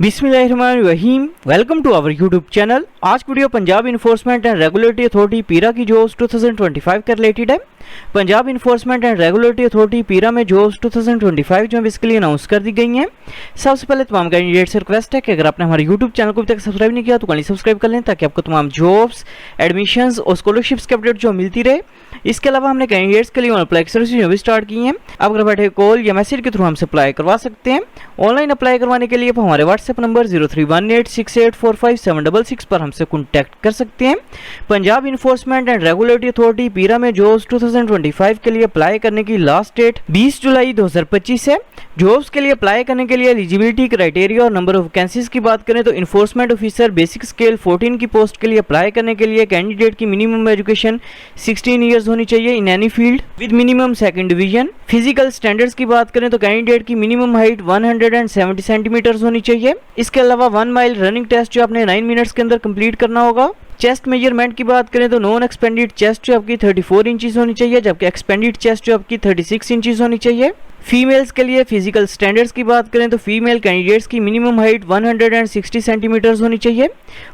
बिस्मिल्लाहिर्रहमानिर्रहीम। Welcome to our YouTube channel. आज की video Punjab enforcement and regulatory authority PERA की जॉब्स 2025 के रिलेटेड है। Punjab enforcement and regulatory authority PERA में जॉब्स 2025 जो बेसिकली अनाउंस कर दी गई हैं। सबसे पहले तमाम कैंडिडेट से रिक्वेस्ट है कि अगर आपने हमारे यूट्यूब चैनल को अभी तक सब्सक्राइब नहीं किया तो काइंडली सब्सक्राइब कर लें ताकि आपको तमाम जॉब्स, एडमिशंस और स्कॉलरशिप्स के अपडेट जो मिलती रहे। इसके अलावा हमने कैंडिडेट्स के लिए अप्लाई सर्विस भी स्टार्ट की हैं। आप घर बैठे कॉल या मैसेज के थ्रू हमसे अप्लाई करवा सकते हैं। ऑनलाइन अप्लाई करवाने के लिए आप हमारे व्हाट्सएप नंबर 0318684576 पर हमसे कॉन्टैक्ट कर सकते हैं। Punjab enforcement and regulatory authority PERA में जॉब्स 2025 के लिए अप्लाई करने की लास्ट डेट 20 जुलाई 2025 है। जॉब्स के लिए अप्लाई करने के लिए एलिजिबिलिटी क्राइटेरिया और नंबर ऑफ वैकेंसीज की बात करें तो इन्फोर्समेंट ऑफिसर बेसिक स्केल 14 की पोस्ट के लिए अप्लाई करने के लिए कैंडिडेट की मिनिमम एजुकेशन 16 ईयर्स होनी चाहिए in any field with minimum second division. Physical standards की बात करें तो कैंडिडेट की मिनिमम हाइट 170 सेंटीमीटर होनी चाहिए। इसके अलावा 1 माइल रनिंग टेस्ट जो आपने 9 मिनट्स के अंदर कंप्लीट करना होगा। चेस्ट मेजरमेंट की बात करें तो नॉन एक्सपेंडेड चेस्ट जो आपकी 34 इंचेस होनी चाहिए, जबकि एक्सपेंडेड चेस्ट जो आपकी 36 इंचेस होनी चाहिए। फीमेल्स के लिए फिजिकल स्टैंडर्ड्स की बात करें तो फीमेल कैंडिडेट्स की मिनिमम हाइट 160 सेंटीमीटर होनी चाहिए।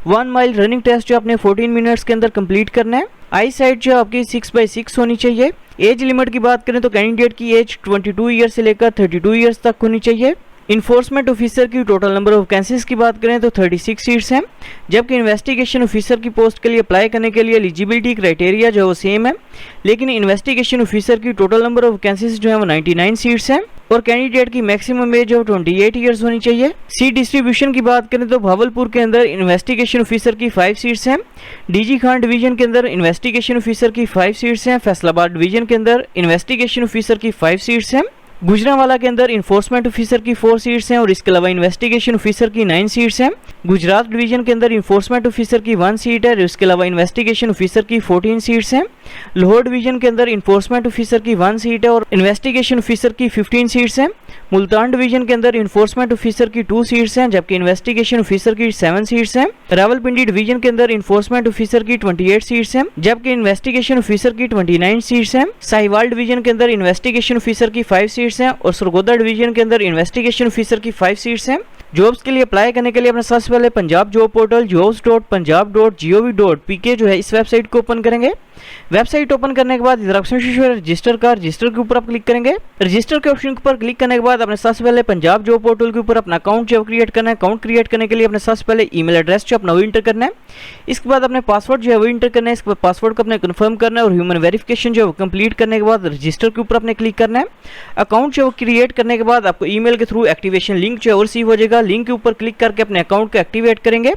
1 माइल रनिंग टेस्ट जो आपने 14 मिनट्स के अंदर कंप्लीट करना है। आई साइट जो आपकी 6/6 होनी चाहिए। एज लिमिट की बात करें तो कैंडिडेट की एज 22 ईयर से लेकर 32 ईयर्स तक होनी चाहिए। इन्फोर्समेंट ऑफिसर की टोटल नंबर ऑफ वैकेंसीज की बात करें तो 36 सीट्स हैं, जबकि इन्वेस्टिगेशन ऑफिसर की पोस्ट के लिए अप्लाई करने के लिए एलिजिबिलिटी क्राइटेरिया जो वो सेम है, लेकिन इन्वेस्टिगेशन ऑफिसर की टोटल नंबर ऑफ वैकेंसीज जो है वो 99 सीट्स हैं और कैंडिडेट की मैक्सिमम एज जो 28 ईयर्स होनी चाहिए। सीट डिस्ट्रीब्यूशन की बात करें तो भावलपुर के अंदर इन्वेस्टिगेशन ऑफिसर की 5 सीट्स हैं। डीजी खान डिवीजन के अंदर इन्वेस्टिगेशन ऑफिसर की 5 सीट्स हैं। फैसलाबाद डिवीजन के अंदर इन्वेस्टिगेशन ऑफिसर की 5 सीट्स हैं। गुजरांवाला के अंदर इन्फोर्समेंट ऑफिसर की 4 सीट्स हैं और इसके अलावा इन्वेस्टिगेशन ऑफिसर की 9 सीट्स हैं। गुजरात डिवीजन के अंदर इन्फोर्समेंट ऑफिसर की 1 सीट है और इसके अलावा इन्वेस्टिगेशन ऑफिसर की 14 सीट्स हैं। लाहौर डिवीजन के अंदर इन्फोर्समेंट ऑफिसर की 1 सीट है और इन्वेस्टिगेशन ऑफिसर की 15 सीट्स हैं। मुल्तान डिवीजन के अंदर इन्फोर्समेंट ऑफिसर की 2 सीट्स हैं, जबकि इन्वेस्टिगेशन ऑफिसर की 7 सीट्स हैं। रावलपिंडी डिवीजन के अंदर इन्फोर्समेंट ऑफिसर की 28 सीट्स हैं, जबकि इन्वेस्टिगेशन ऑफिसर की 29 सीट्स हैं। साहिवाल डिवीजन के अंदर इन्वेस्टिगेशन ऑफिसर की 5 सीट्स हैं और सरगोदा डिवीजन के अंदर इन्वेस्टिगेशन ऑफिसर की 5 सीट्स हैं। जॉब्स के लिए अप्लाई करने के लिए अपने सबसे पहले पंजाब जॉब पोर्टल jobs.punjab.gov.pk जो है इस वेबसाइट को ओपन करेंगे। वेबसाइट ओपन करने के बाद इधर ऑप्शन रजिस्टर का, रजिस्टर के ऊपर आप क्लिक करेंगे। रजिस्टर के ऑप्शन के ऊपर क्लिक करने के बाद अपने सबसे पहले पंजाब जॉब पोर्टल के ऊपर अपना अकाउंट जो क्रिएट करना है। अकाउंट क्रिएट करने के लिए अपने सबसे पहले ईमेल एड्रेस जो अपना वो इंटर करना है। इसके बाद अपने पासवर्ड जो है वो इंटर करना है। इसके बाद पासवर्ड को अपने कंफर्म करना है और ह्यूमन वेरिफिकेशन जो है वो कंप्लीट करने के बाद रजिस्टर के ऊपर अपने क्लिक करना है। अकाउंट जो क्रिएट करने के बाद आपको ईमेल के थ्रू एक्टिवेशन लिंक जो है वो रिसीव हो जाएगा। लिंक के ऊपर क्लिक करके अपने अकाउंट को एक्टिवेट करेंगे।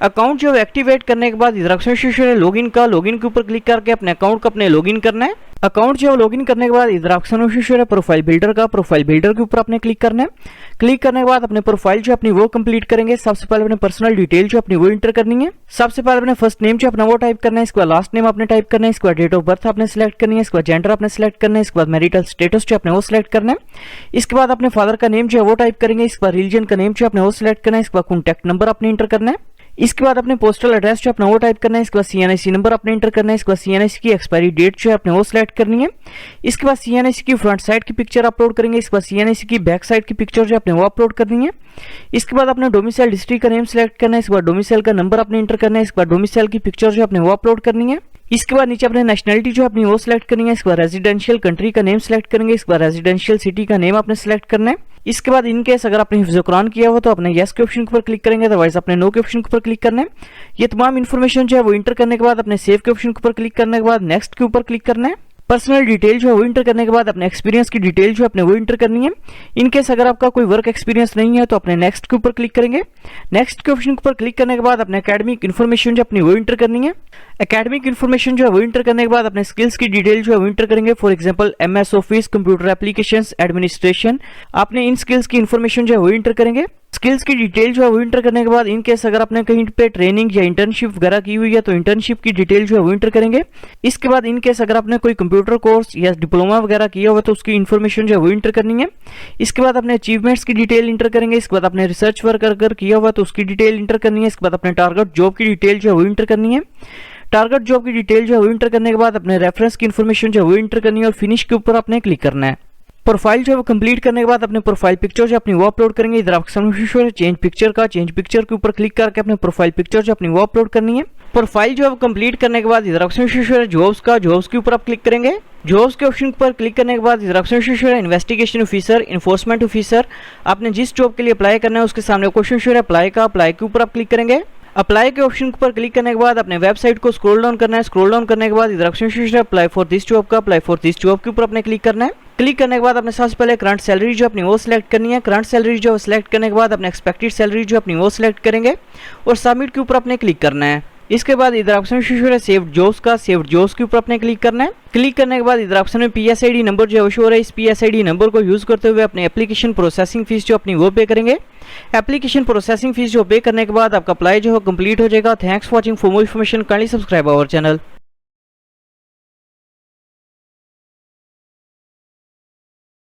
अकाउंट जो एक्टिवेट करने के बाद इधर ऑप्शन लॉगिन का, लॉगिन के ऊपर क्लिक करके अपने अकाउंट को अपने लॉगिन करना है। अकाउंट जो लॉगिन करने के बाद इधर ऑप्शन प्रोफाइल बिल्डर का, प्रोफाइल बिल्डर के ऊपर अपने क्लिक करना है। क्लिक करने के बाद अपने प्रोफाइल जो अपनी वो कंप्लीट करेंगे। सबसे पहले अपने पर्सनल डिटेल जो अपनी वो इंटर करनी है। सबसे पहले अपने फर्स्ट नेम जो अपना वो टाइप करना है, इसके बाद लास्ट नेम आपने टाइप करना है, इसके बाद डेट ऑफ बर्थ आपने सेलेक्ट करनी है, इसके बाद जेंडर आपने सेलेक्ट करना है, इसके बाद मैरिटल स्टेटस जो अपने वो सिलेक्ट करना है। इसके बाद अपने फादर का नेम जो है वो टाइप करेंगे, इसके बाद रिलीजन का नेम जो अपने वो सिलेक्ट करना है, इसके बाद कॉन्टैक्ट नंबर अपने इंटर करना है। इसके बाद अपने पोस्टल एड्रेस जो अपना वो टाइप करना है, इसके बाद CNIC नंबर अपने इंटर करना है, इसके बाद CNIC की एक्सपायरी डेट जो है अपने वो सिलेक्ट करनी है। इसके बाद CNIC की फ्रंट साइड की पिक्चर अपलोड करेंगे, इसके बाद CNIC की बैक साइड की पिक्चर जो अपने वो अपलोड करनी है। इसके बाद अपने डोमिसाइल डिस्ट्रिक्ट का नेम सिलेक्ट करना है, इसके बाद डोमिसाइल का नंबर अपने इंटर करना है, इसके बाद डोमिसाइल की पिक्चर जो अपने वो अपलोड करनी है। इसके बाद नीचे अपने नेशनलिटी जो अपनी वो सिलेक्ट करनी है, इसके बाद रेजिडेंशियल कंट्री का नेम सिलेक्ट करेंगे, इसके बाद रेजिडेंशियल सिटी का नेम आपने सिलेक्ट करना है। इसके बाद इन केस अगर आपने हिफ्ज़ कुरान किया हो तो अपने यस के ऑप्शन के ऊपर क्लिक करेंगे, अदरवाइज अपने नो के ऑप्शन के ऊपर क्लिक करना है। ये तमाम इन्फॉर्मेशन जो है वो इंटर करने के बाद अपने सेव के ऑप्शन के ऊपर क्लिक करने के बाद नेक्स्ट के ऊपर क्लिक करना है। पर्सनल डिटेल जो है वो इंटर करने के बाद अपने एक्सपीरियंस की डिटेल जो अपने वो इंटर करनी है। इन केस अगर आपका कोई वर्क एक्सपीरियंस नहीं है तो अपने नेक्स्ट के ऊपर क्लिक करेंगे। नेक्स्ट के ऑप्शन के ऊपर क्लिक करने के बाद अपने एकेडमिक इन्फॉर्मेशन जो अपनी वो इंटर करनी है। एकेडमिक इन्फॉर्मेशन जो है वो इंटर करने के बाद अपने स्किल्स की डिटेल जो है वो इंटर करेंगे। For example MS office, computer applications, administration, आपने इन स्किल्स की इन्फॉर्मेशन जो है वो इंटर करेंगे। स्किल्स की डिटेल जो है वो इंटर करने के बाद इन केस अगर आपने कहीं पे ट्रेनिंग या इंटर्नशिप वगैरह की हुई है तो इंटर्नशिप की डिटेल जो है वो इंटर करेंगे। इसके बाद इन केस अगर आपने कोई कंप्यूटर कोर्स या डिप्लोमा वगैरह किया हुआ तो उसकी इन्फॉर्मेशन जो है वो इंटर करनी है। इसके बाद अपने अचीवमेंट्स की डिटेल इंटर करेंगे। इसके बाद अपने रिसर्च वर्क अगर किया हुआ तो उसकी डिटेल इंटर करनी है। इसके बाद अपने टारगेट जॉब की डिटेल जो है वो इंटर करनी है। टारगेट जॉब की डिटेल जो है वो इंटर करने के बाद अपने रेफरेंस की इन्फॉर्मेशन जो है वो इंटर करनी है और फिनिश के ऊपर आपने क्लिक करना है। प्रोफाइल जो है वो कंप्लीट करने के बाद अपने प्रोफाइल पिक्चर जो अपनी वो अपलोड करेंगे। इधर आपके सामने शो है चेंज पिक्चर के ऊपर क्लिक करके अपने प्रोफाइल पिक्चर जो अपनी वो अपलोड करनी है। प्रोफाइल जो है वो कंप्लीट करने के बाद इधर आपके सामने शो है जॉब्स के ऊपर आप क्लिक करेंगे। जॉब्स के ऑप्शन पर क्लिक करने के बाद इधर आपके सामने शो है इन्वेस्टिगेशन ऑफिसर, इन्फोर्समेंट ऑफिसर। आपने जिस जॉब के लिए अप्लाई करना है उसके सामने क्वेश्चन शो है अप्लाई के ऊपर आप क्लिक करेंगे। अप्लाई के ऑप्शन पर क्लिक करने के बाद अपने वेबसाइट को स्क्रॉल डाउन करना है। स्क्रॉल डाउन करने के बाद इधर ऑप्शन है अप्लाई फॉर दिस जॉब के ऊपर अपने क्लिक करना है। क्लिक करने के बाद अपने सबसे पहले करंट सैलरी जो अपनी वो सिलेक्ट करनी है। करंट सैलरी जो सिलेक्ट करने के बाद अपने एक्सपेक्टेड सैलरी जो अपनी वो सिलेक्ट करेंगे और सबमिट के ऊपर अपने क्लिक करना है। इसके बाद इधर ऑप्शन है सेव्ड जॉब्स के ऊपर अपने क्लिक करना है। क्लिक करने के बाद इधर ऑप्शन में PSID नंबर जो है शो हो रहा है। इस PSID नंबर को यूज करते हुए अपने एप्लीकेशन प्रोसेसिंग फीस जो अपनी वो पे करेंगे। एप्लीकेशन प्रोसेसिंग फीस जो पे करने के बाद आपका अप्लाई जो है कंप्लीट हो जाएगा। Thanks for watching. For more information kindly subscribe our channel.